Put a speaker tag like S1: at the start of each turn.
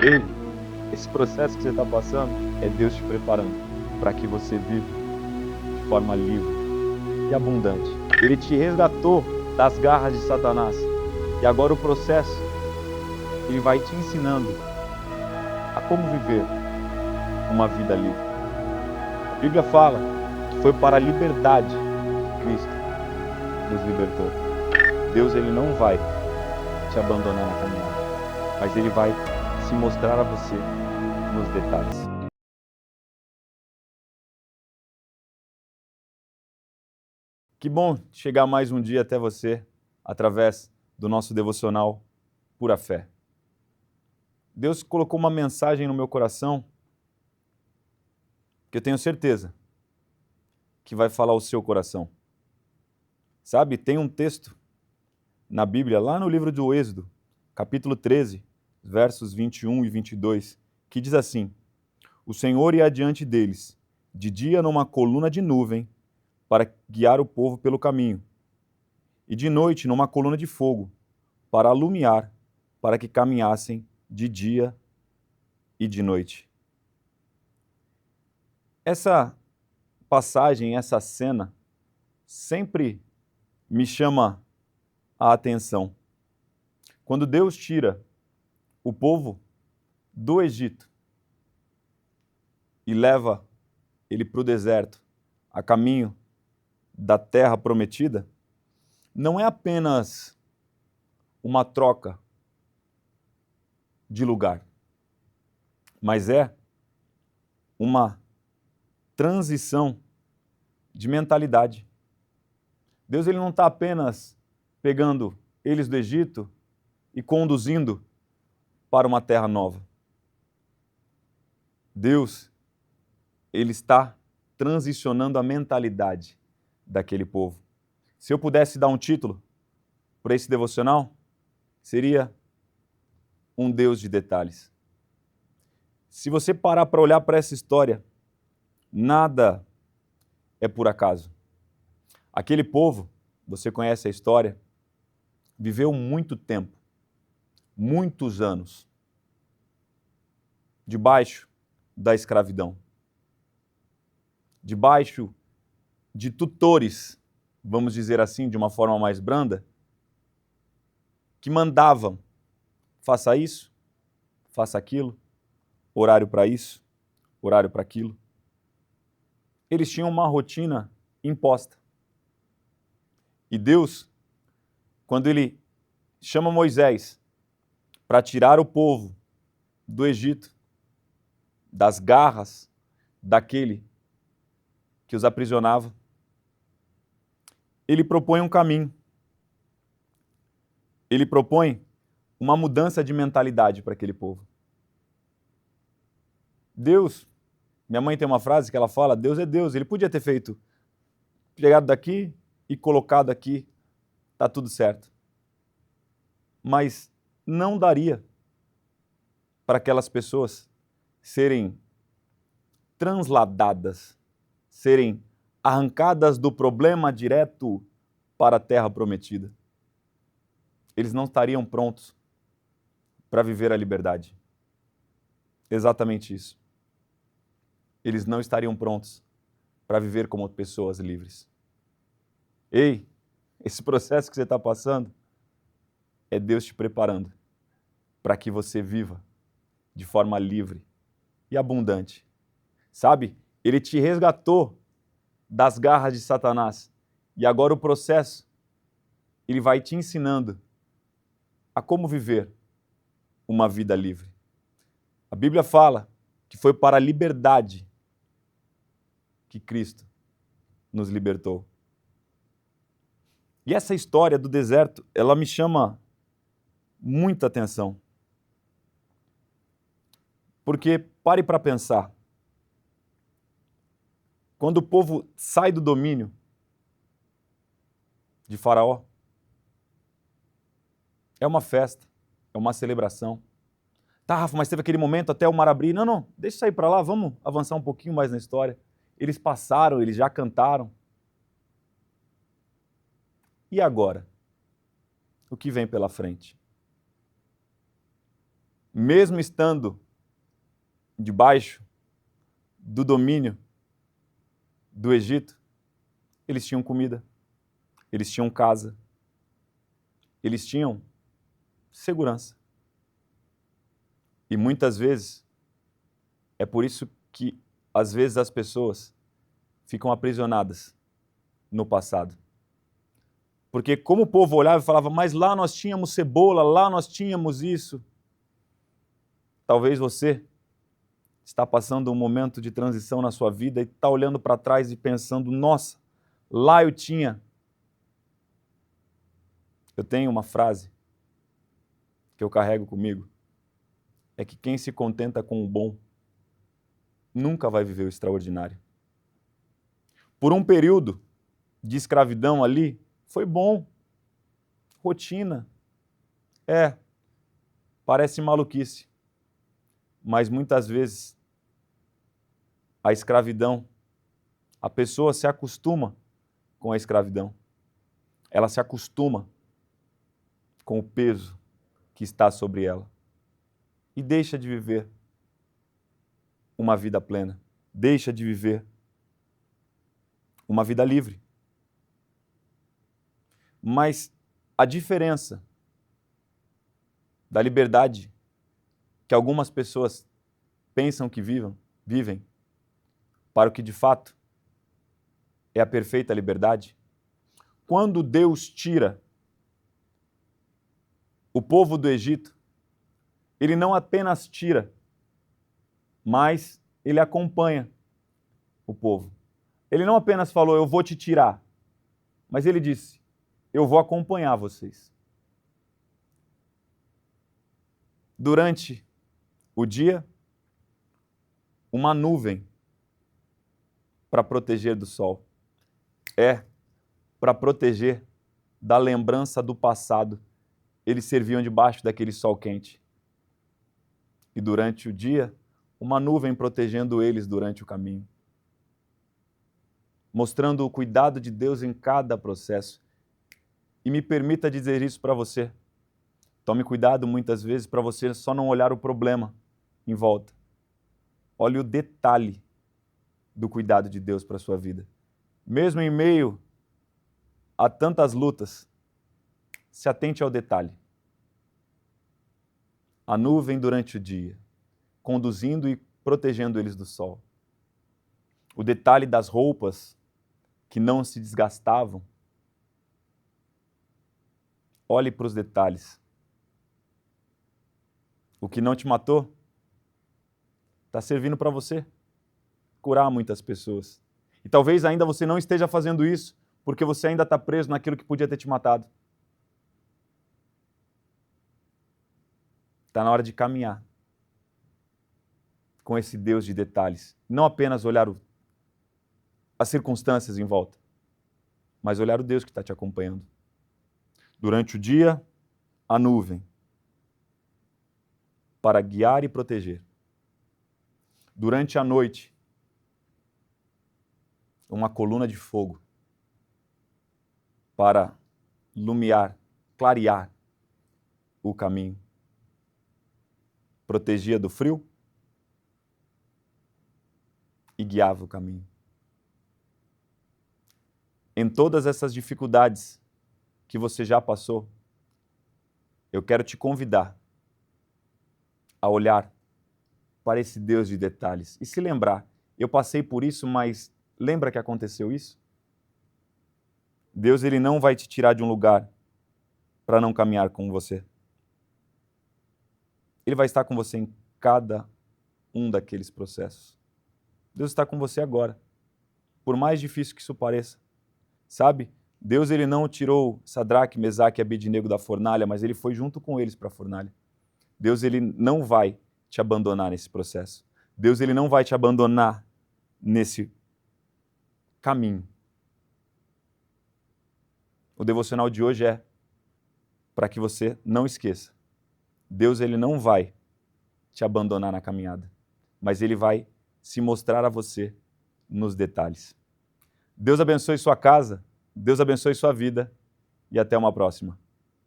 S1: Ei, esse processo que você está passando é Deus te preparando para que você viva de forma livre e abundante. Ele te resgatou das garras de Satanás. E agora o processo, ele vai te ensinando a como viver uma vida livre. A Bíblia fala que foi para a liberdade que Cristo nos libertou. Deus, ele não vai te abandonar na caminhada, mas ele vai se mostrar a você nos detalhes. Que bom chegar mais um dia até você através do nosso devocional Pura Fé. Deus colocou uma mensagem no meu coração que eu tenho certeza que vai falar ao seu coração. Sabe, tem um texto na Bíblia, lá no livro do Êxodo, capítulo 13, versos 21 e 22, que diz assim: O Senhor ia adiante deles, de dia numa coluna de nuvem, para guiar o povo pelo caminho, e de noite numa coluna de fogo, para alumiar, para que caminhassem de dia e de noite. Essa passagem, essa cena, sempre me chama a atenção. Quando Deus tira o povo do Egito e leva ele para o deserto, a caminho da terra prometida, não é apenas uma troca de lugar, mas é uma transição de mentalidade. Deus, ele não está apenas pegando eles do Egito e conduzindo para uma terra nova. Deus, ele está transicionando a mentalidade daquele povo. Se eu pudesse dar um título para esse devocional, seria Um Deus de Detalhes. Se você parar para olhar para essa história, nada é por acaso. Aquele povo, você conhece a história, viveu muito tempo, muitos anos, debaixo da escravidão, debaixo de tutores, vamos dizer assim, de uma forma mais branda, que mandavam: faça isso, faça aquilo, horário para isso, horário para aquilo. Eles tinham uma rotina imposta. E Deus, quando ele chama Moisés para tirar o povo do Egito, das garras daquele que os aprisionava, ele propõe um caminho. Ele propõe uma mudança de mentalidade para aquele povo. Deus, minha mãe tem uma frase que ela fala: Deus é Deus. Ele podia ter feito, pegado daqui e colocado aqui, tá tudo certo. Mas não daria para aquelas pessoas serem transladadas, serem arrancadas do problema direto para a terra prometida. Eles não estariam prontos para viver a liberdade. Exatamente isso. Eles não estariam prontos para viver como pessoas livres. Ei, esse processo que você está passando é Deus te preparando para que você viva de forma livre e abundante. Sabe, ele te resgatou das garras de Satanás e agora o processo, ele vai te ensinando a como viver uma vida livre. A Bíblia fala que foi para a liberdade que Cristo nos libertou. E essa história do deserto, ela me chama muita atenção. Porque, pare para pensar, quando o povo sai do domínio de Faraó, é uma festa, é uma celebração. Tá, Rafa, mas teve aquele momento até o mar abrir. Não, não, deixa isso aí para lá, vamos avançar um pouquinho mais na história. Eles passaram, eles já cantaram. E agora? O que vem pela frente? mesmo estando debaixo do domínio do Egito, eles tinham comida, eles tinham casa, eles tinham segurança. E muitas vezes, é por isso que às vezes as pessoas ficam aprisionadas no passado. Porque como o povo olhava e falava, mas lá nós tínhamos cebola, lá nós tínhamos isso. Talvez você está passando um momento de transição na sua vida e está olhando para trás e pensando, nossa, lá eu tinha. Eu tenho uma frase que eu carrego comigo, é que quem se contenta com o bom nunca vai viver o extraordinário. Por um período de escravidão ali, foi bom. Rotina. Parece maluquice. Mas muitas vezes a escravidão, a pessoa se acostuma com a escravidão. Ela se acostuma com o peso que está sobre ela. E deixa de viver uma vida plena. Deixa de viver uma vida livre. Mas a diferença da liberdade que algumas pessoas pensam que vivem, para o que de fato é a perfeita liberdade, quando Deus tira o povo do Egito, ele não apenas tira, mas ele acompanha o povo. Ele não apenas falou, eu vou te tirar, mas ele disse, eu vou acompanhar vocês. Durante o dia, uma nuvem para proteger do sol. Para proteger da lembrança do passado. Eles serviam debaixo daquele sol quente. E durante o dia, uma nuvem protegendo eles durante o caminho. Mostrando o cuidado de Deus em cada processo. E me permita dizer isso para você. Tome cuidado muitas vezes para você só não olhar o problema em volta. Olhe o detalhe do cuidado de Deus para a sua vida. Mesmo em meio a tantas lutas, se atente ao detalhe. A nuvem durante o dia, conduzindo e protegendo eles do sol. O detalhe das roupas que não se desgastavam. Olhe para os detalhes. O que não te matou está servindo para você curar muitas pessoas. E talvez ainda você não esteja fazendo isso porque você ainda está preso naquilo que podia ter te matado. Está na hora de caminhar com esse Deus de detalhes. Não apenas olhar as circunstâncias em volta, mas olhar o Deus que está te acompanhando. Durante o dia, a nuvem para guiar e proteger. Durante a noite, uma coluna de fogo para iluminar, clarear o caminho. Protegia do frio e guiava o caminho. Em todas essas dificuldades que você já passou, eu quero te convidar a olhar para esse Deus de detalhes e se lembrar, eu passei por isso, mas lembra que aconteceu isso? Deus, ele não vai te tirar de um lugar para não caminhar com você. Ele vai estar com você em cada um daqueles processos. Deus está com você agora, por mais difícil que isso pareça. Sabe? Deus, ele não tirou Sadraque, Mesaque e Abednego da fornalha, mas ele foi junto com eles para a fornalha. Deus, ele não vai te abandonar nesse processo. Deus, ele não vai te abandonar nesse caminho. O devocional de hoje é para que você não esqueça. Deus, ele não vai te abandonar na caminhada, mas ele vai se mostrar a você nos detalhes. Deus abençoe sua casa, Deus abençoe sua vida e até uma próxima.